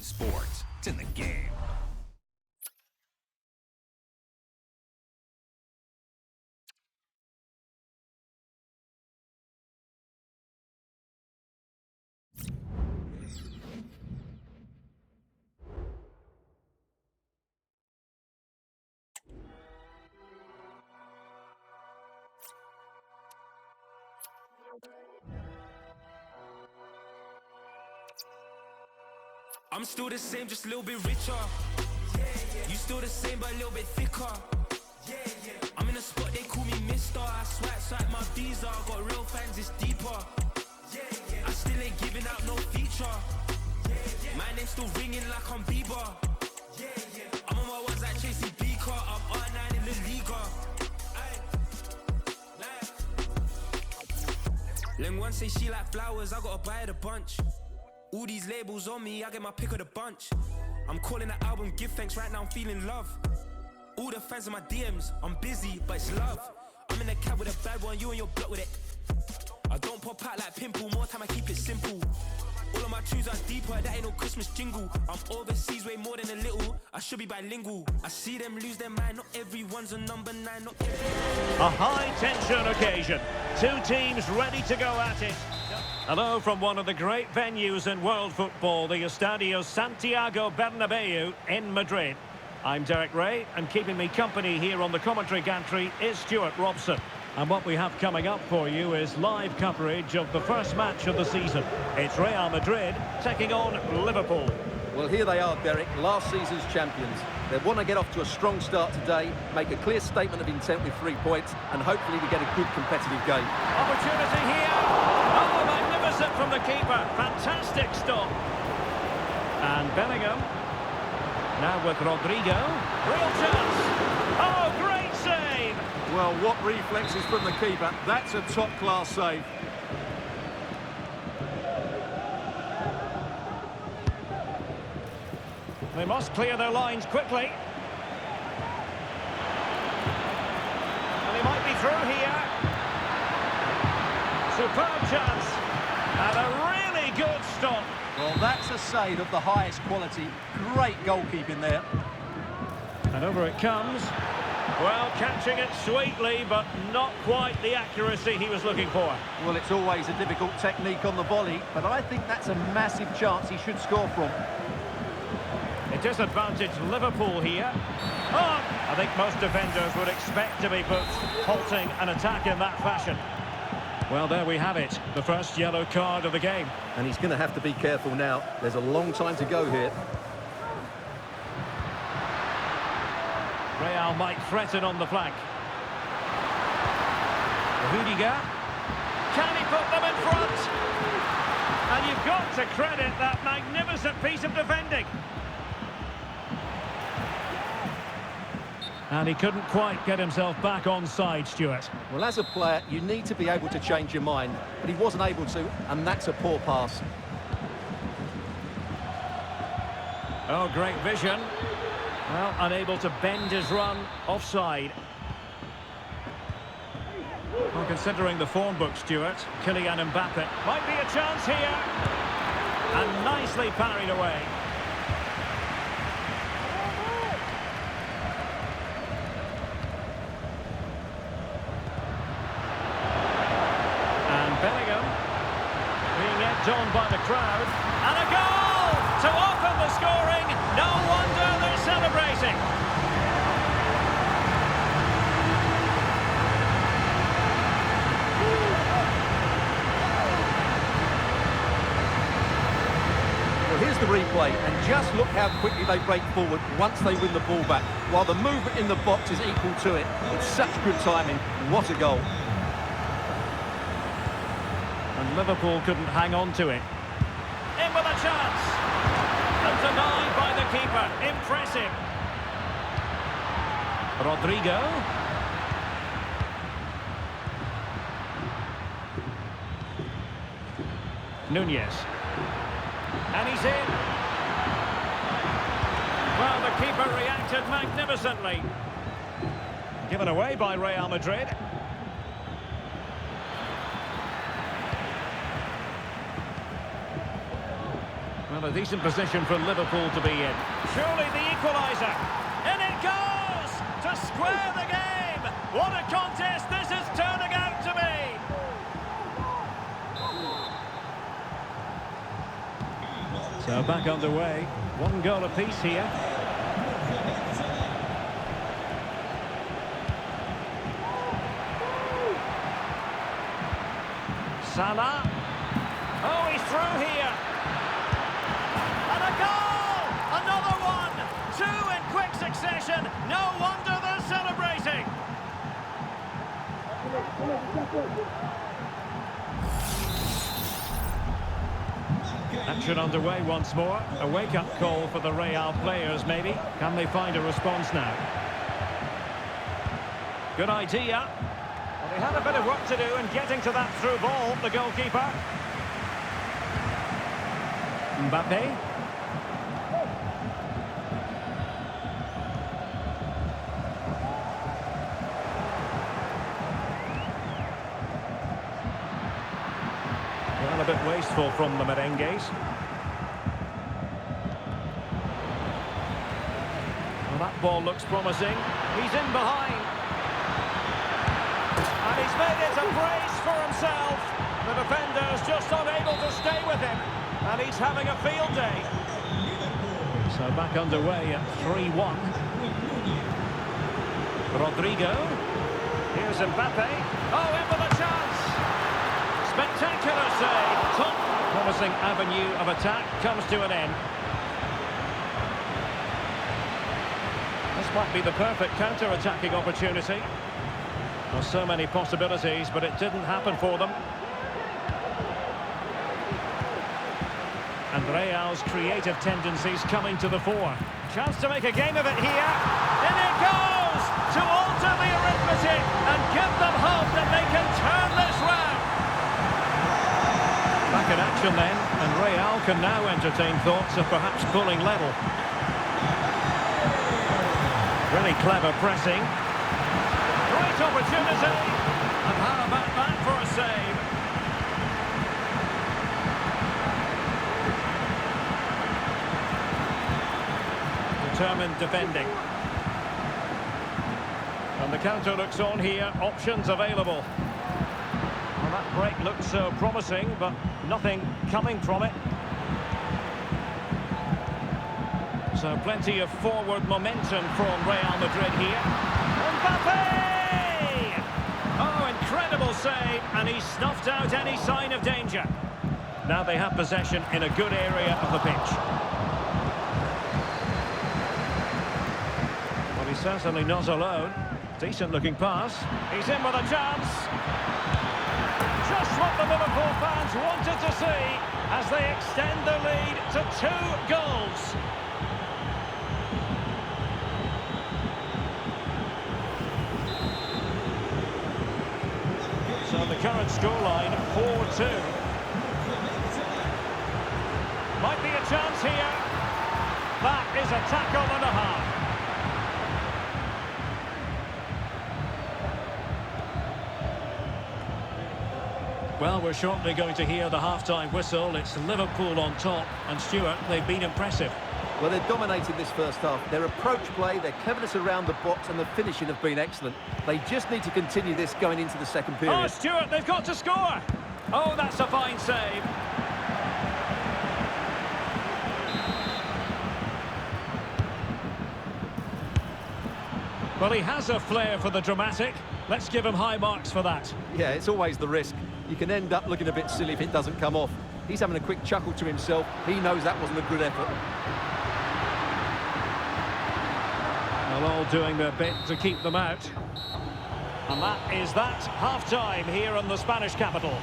sports. It's in the game. I'm still the same, just a little bit richer. You still the same, but a little bit thicker. I'm in a spot, they call me Mister. I swipe my visa. Got real fans, it's deeper. I still ain't giving out no feature. My name's still ringing like I'm Bieber. I'm on my ones like Chasey Beaker. I'm R9 in the Liga. Len one say she like flowers, I gotta buy her a bunch. All these labels on me, I get my pick of the bunch. I'm calling the album Give Thanks, right now I'm feeling love. All the fans in my DMs, I'm busy, but it's love. I'm in a cab with a bad one, you and your block with it. I don't pop out like pimple, more time I keep it simple. All of my tunes are deeper, that ain't no Christmas jingle. I'm overseas way more than a little, I should be bilingual. I see them lose their mind, not everyone's a number 9, not everyone. A high-tension occasion. Two teams ready to go at it. Hello from one of the great venues in world football, the Estadio Santiago Bernabeu in Madrid. I'm Derek Ray, and keeping me company here on the commentary gantry is Stuart Robson. And what we have coming up for you is live coverage of the first match of the season. It's Real Madrid taking on Liverpool. Well, here they are, Derek, last season's champions. They want to get off to a strong start today, make a clear statement of intent with 3 points, and hopefully we get a good competitive game. Opportunity here. Oh, magnificent from the keeper. Fantastic stop. And Bellingham. Now with Rodrigo. Real chance. Oh, great save. Well, what reflexes from the keeper. That's a top-class save. They must clear their lines quickly. And he might be through here. Superb chance. And a really good stop. Well, that's a save of the highest quality. Great goalkeeping there. And over it comes. Well, catching it sweetly, but not quite the accuracy he was looking for. Well, it's always a difficult technique on the volley, but I think that's a massive chance he should score from. It disadvantaged Liverpool here. Oh, I think most defenders would expect to be put halting an attack in that fashion. Well, there we have it, the first yellow card of the game. And he's going to have to be careful now. There's a long time to go here. Real might threaten on the flank. Rudiger. Can he put them in front? And you've got to credit that magnificent piece of defending. And he couldn't quite get himself back onside, Stuart. Well, as a player, you need to be able to change your mind, but he wasn't able to, and that's a poor pass. Oh, great vision. Well, unable to bend his run offside. Well, considering the form book, Stuart, Kylian Mbappe might be a chance here. And nicely parried away. And Bellingham being egged on by the crowd. And a goal to open the scoring. No wonder they're celebrating. Well, here's the replay, and just look how quickly they break forward once they win the ball back, while the movement in the box is equal to it. It's such good timing. What a goal. And Liverpool couldn't hang on to it. In with a chance. And denied by the keeper. Impressive. Rodrigo. Nunez. And he's in. Well, the keeper reacted magnificently. Given away by Real Madrid. Well, a decent position for Liverpool to be in. Surely the equaliser. In it goes to square the game. What a contest this is turning out to be. So back underway. One goal apiece here. Salah. Oh, he's through here. And a goal! Another one! Two in quick succession. No wonder they're celebrating. Action underway once more. A wake-up call for the Real players, maybe. Can they find a response now? Good idea. Well, he had a bit of work to do in getting to that through ball, the goalkeeper. Mbappe. Well, a bit wasteful from the merengues. Well, that ball looks promising. He's in behind. And he's made it a brace for himself. The defender's just unable to stay with him. And he's having a field day. So back underway at 3-1. Rodrigo. Here's Mbappe. Oh, in with a chance. Spectacular save. Top promising avenue of attack comes to an end. This might be the perfect counter-attacking opportunity. There's so many possibilities, but it didn't happen for them. And Real's creative tendencies coming to the fore. Chance to make a game of it here. In it goes! To alter the arithmetic and give them hope that they can turn this round. Back in action then, and Real can now entertain thoughts of perhaps pulling level. Really clever pressing. Great opportunity. And how about that for a save? Determined defending. And the counter looks on here. Options available. Well, that break looked so promising, but nothing coming from it. So plenty of forward momentum from Real Madrid here. Mbappe! Oh, incredible save, and he snuffed out any sign of danger. Now they have possession in a good area of the pitch. Well, he's certainly not alone. Decent looking pass. He's in with a chance. Just what the Liverpool fans wanted to see as they extend the lead to 2 goals. So the current scoreline, 4-2. Might be a chance here. That is a tackle and a half. Well, we're shortly going to hear the half-time whistle. It's Liverpool on top. And Stuart, they've been impressive. Well, they've dominated this first half. Their approach play, their cleverness around the box and the finishing have been excellent. They just need to continue this going into the second period. Oh, Stuart, they've got to score! Oh, that's a fine save. Well, he has a flair for the dramatic. Let's give him high marks for that. Yeah, it's always the risk. You can end up looking a bit silly if it doesn't come off. He's having a quick chuckle to himself. He knows that wasn't a good effort. Well, all doing their bit to keep them out. And that is that. Half-time here in the Spanish capital.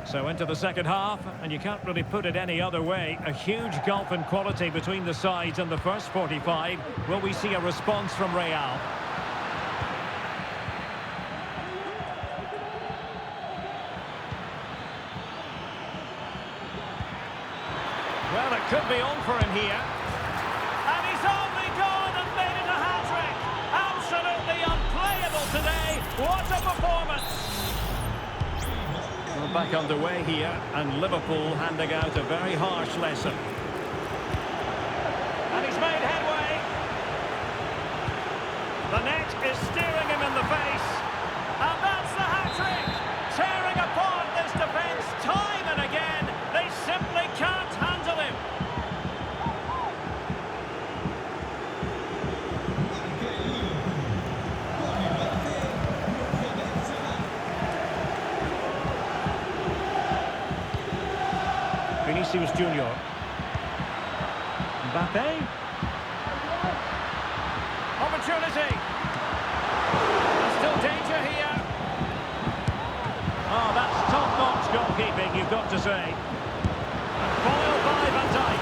So into the second half, and you can't really put it any other way. A huge gulf in quality between the sides in the first 45. Will we see a response from Real? Well, it could be on for him here. And he's only gone and made it a hat-trick. Absolutely unplayable today. What a performance. Well, back underway here, and Liverpool handing out a very harsh lesson. And he's made headway. The net is staring him in the face. And that's the hat-trick. Tearing apart this defence time and again. They simply can't handle him. Vinicius Junior. Mbappe. Opportunity. There's still danger here. Oh, that's top-notch goalkeeping, you've got to say. And foiled by Van Dijk.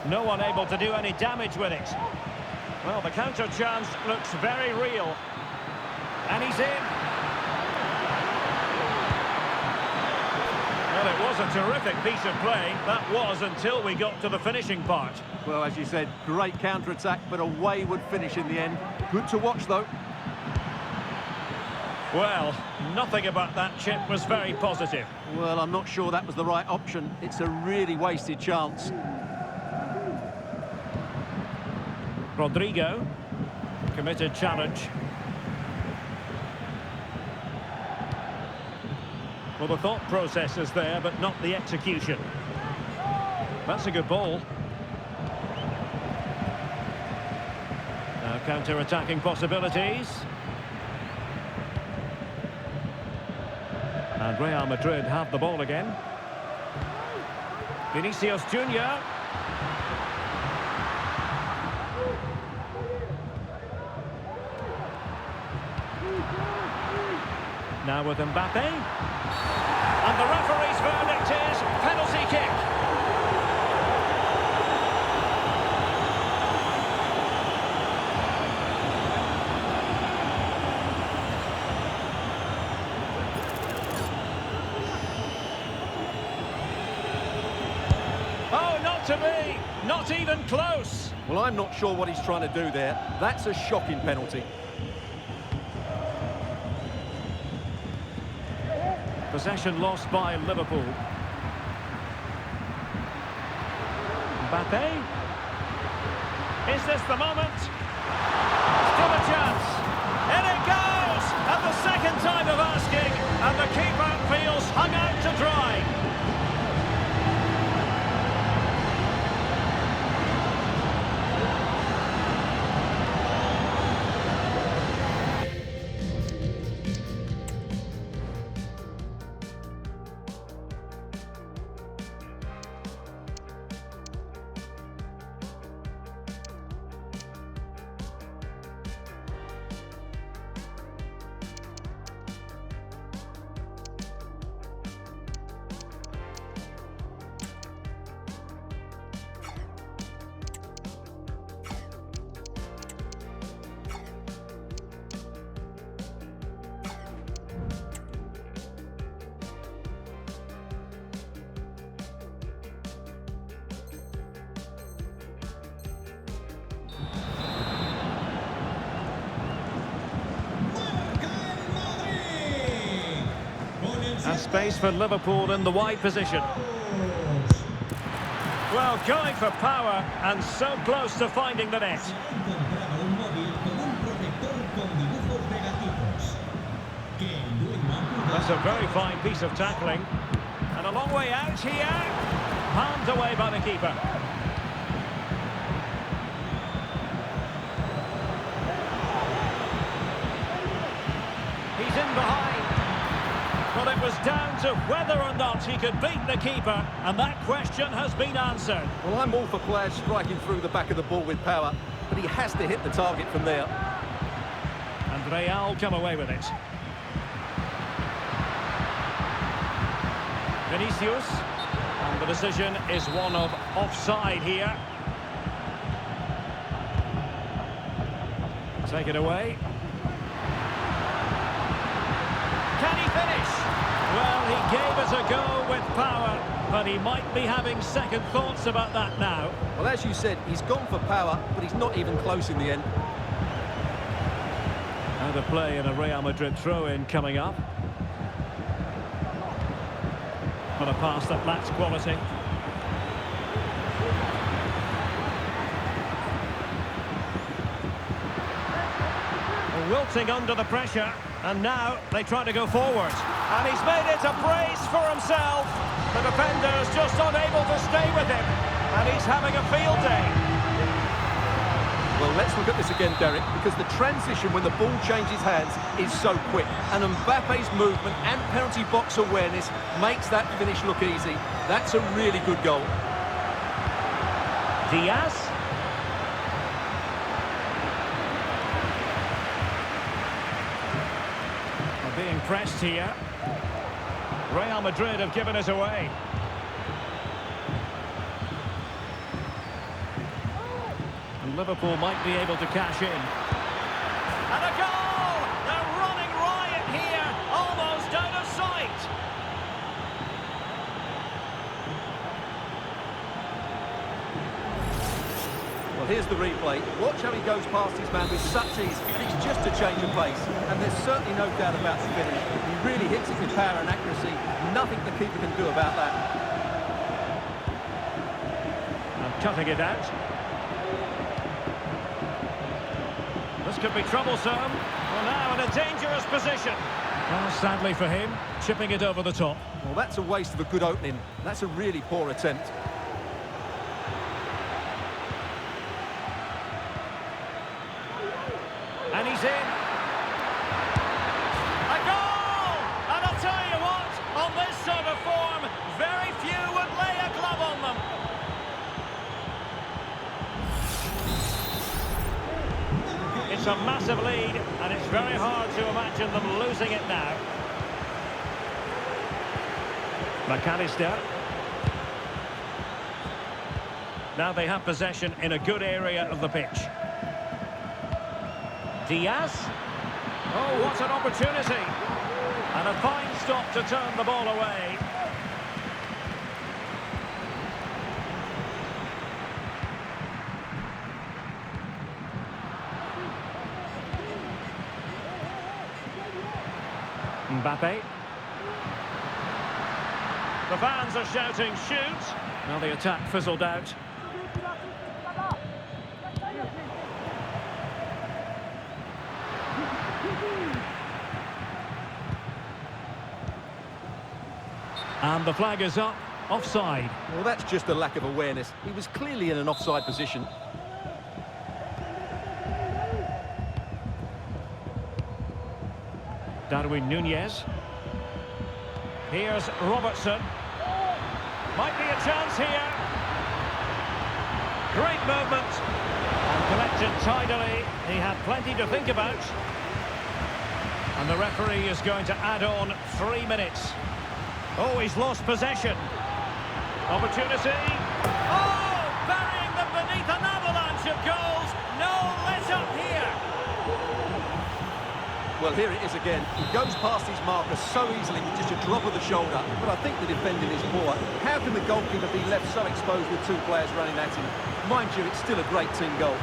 No one able to do any damage with it. Well, the counter chance looks very real. And he's in. Well, it was a terrific piece of play. That was until we got to the finishing part. Well, as you said, great counter-attack, but a wayward finish in the end. Good to watch, though. Well, nothing about that chip was very positive. Well, I'm not sure that was the right option. It's a really wasted chance. Rodrigo. Committed challenge. Well, the thought process is there, but not the execution. That's a good ball. Now counter-attacking possibilities. And Real Madrid have the ball again. Vinicius Junior. Now with Mbappe. And the referee's verdict is penalty kick. Oh, not to be. Not even close. Well, I'm not sure what he's trying to do there. That's a shocking penalty. Possession lost by Liverpool. Mbappe. Is this the moment? Still a chance. In it goes! At the second time of asking, and the keeper feels hung out to dry. And space for Liverpool in the wide position. Well, going for power and so close to finding the net. That's a very fine piece of tackling. And a long way out here. Palmed away by the keeper. He's in behind. Well, it was down to whether or not he could beat the keeper, and that question has been answered. Well, I'm all for players striking through the back of the ball with power, but he has to hit the target from there. And Real come away with it. Vinicius. The decision is one of offside here. Take it away. Can he finish? Well, he gave us a go with power, but he might be having second thoughts about that now. Well, as you said, he's gone for power, but he's not even close in the end. Out of play and a Real Madrid throw-in coming up. But a pass that lacks quality. Wilting under the pressure, and now they try to go forward. And he's made it a brace for himself. The defender's just unable to stay with him, and he's having a field day. Well, let's look at this again, Derek, because the transition when the ball changes hands is so quick. And Mbappe's movement and penalty box awareness makes that finish look easy. That's a really good goal. Diaz. Being pressed here. Real Madrid have given it away. And Liverpool might be able to cash in. And a goal! They're running riot here, almost out of sight. Well, here's the replay. Watch how he goes past his man with such ease, and it's just a change of pace. And there's certainly no doubt about the finish. He really hits it with power and accuracy. Nothing the keeper can do about that. And cutting it out. This could be troublesome. Well, now in a dangerous position. Well, sadly for him, chipping it over the top. Well, that's a waste of a good opening. That's a really poor attempt. And he's in. A goal! And I'll tell you what, on this sort of form, very few would lay a glove on them. It's a massive lead, and it's very hard to imagine them losing it now. McAllister. Now they have possession in a good area of the pitch. Diaz. Oh, what an opportunity. And a fine stop to turn the ball away. Mbappe. The fans are shouting, shoot. Now the attack fizzled out. And the flag is up, offside. Well, that's just a lack of awareness. He was clearly in an offside position. Darwin Nunez. Here's Robertson. Might be a chance here. Great movement. And collected tidily. He had plenty to think about. And the referee is going to add on 3 minutes. Oh, he's lost possession. Opportunity. Oh, burying them beneath an avalanche of goals. No let up here. Well, here it is again. He goes past his marker so easily with just a drop of the shoulder. But I think the defending is poor. How can the goalkeeper be left so exposed with 2 players running at him? Mind you, it's still a great team goal.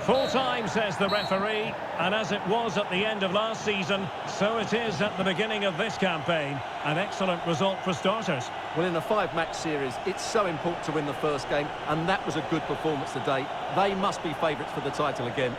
Full time, says the referee, and as it was at the end of last season, so it is at the beginning of this campaign. An excellent result for starters. Well, in a 5-match series, it's so important to win the first game, and that was a good performance today. They must be favourites for the title again.